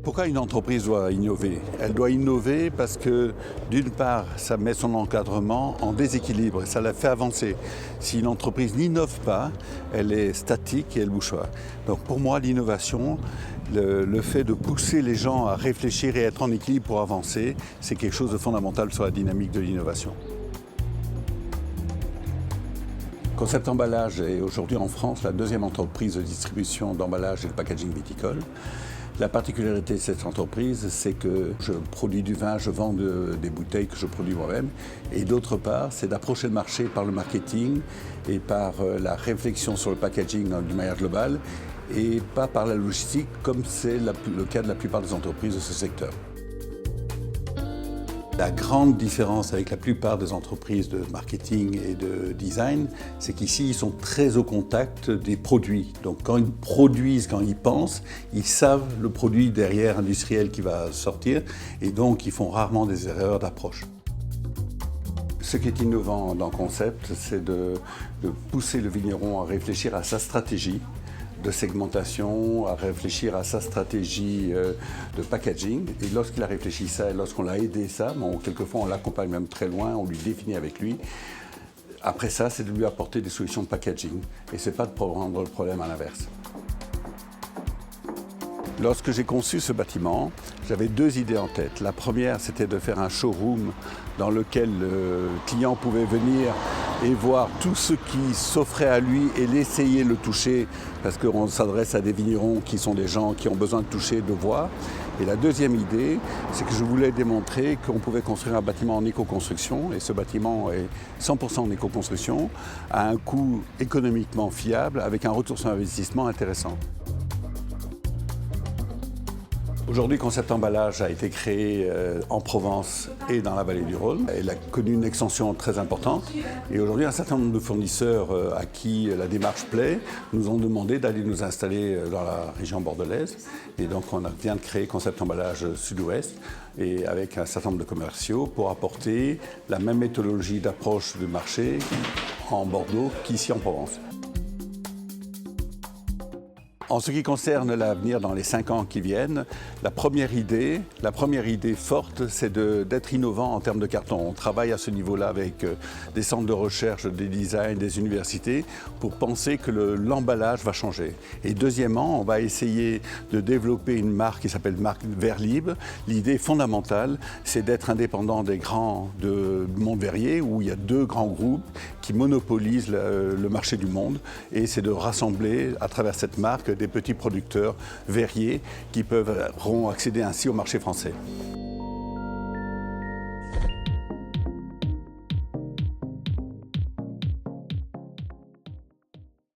Pourquoi une entreprise doit innover? Elle doit innover parce que, d'une part, ça met son encadrement en déséquilibre et ça la fait avancer. Si une entreprise n'innove pas, elle est statique et elle bouge pas. Donc pour moi, l'innovation, le fait de pousser les gens à réfléchir et être en équilibre pour avancer, c'est quelque chose de fondamental sur la dynamique de l'innovation. Concept Emballage est aujourd'hui en France la deuxième entreprise de distribution d'emballage et de packaging viticole. La particularité de cette entreprise, c'est que je produis du vin, je vends des bouteilles que je produis moi-même. Et d'autre part, c'est d'approcher le marché par le marketing et par la réflexion sur le packaging d'une manière globale et pas par la logistique comme c'est le cas de la plupart des entreprises de ce secteur. La grande différence avec la plupart des entreprises de marketing et de design, c'est qu'ici, ils sont très au contact des produits. Donc quand ils produisent, quand ils pensent, ils savent le produit derrière industriel qui va sortir et donc ils font rarement des erreurs d'approche. Ce qui est innovant dans Concept, c'est de pousser le vigneron à réfléchir à sa stratégie de segmentation, à réfléchir à sa stratégie de packaging. Et lorsqu'il a réfléchi ça, et lorsqu'on l'a aidé ça, quelquefois on l'accompagne même très loin, on lui définit avec lui. Après ça, c'est de lui apporter des solutions de packaging. Et ce n'est pas de prendre le problème à l'inverse. Lorsque j'ai conçu ce bâtiment, j'avais deux idées en tête. La première, c'était de faire un showroom dans lequel le client pouvait venir et voir tout ce qui s'offrait à lui et l'essayer, le toucher, parce qu'on s'adresse à des vignerons qui sont des gens qui ont besoin de toucher, de voir. Et la deuxième idée, c'est que je voulais démontrer qu'on pouvait construire un bâtiment en éco-construction, et ce bâtiment est 100% en éco-construction, à un coût économiquement fiable, avec un retour sur investissement intéressant. Aujourd'hui, Concept Emballage a été créé en Provence et dans la vallée du Rhône. Elle a connu une extension très importante. Et aujourd'hui, un certain nombre de fournisseurs à qui la démarche plaît nous ont demandé d'aller nous installer dans la région bordelaise. Et donc, on vient de créer Concept Emballage Sud-Ouest et avec un certain nombre de commerciaux pour apporter la même méthodologie d'approche du marché en Bordeaux qu'ici en Provence. En ce qui concerne l'avenir dans les 5 ans qui viennent, la première idée forte, c'est d'être innovant en termes de carton. On travaille à ce niveau-là avec des centres de recherche, des designs, des universités, pour penser que l'emballage va changer. Et deuxièmement, on va essayer de développer une marque qui s'appelle marque Verre Libre. L'idée fondamentale, c'est d'être indépendant des grands du monde verrier, où il y a 2 grands groupes qui monopolisent le marché du monde. Et c'est de rassembler à travers cette marque des petits producteurs verriers qui pourront accéder ainsi au marché français.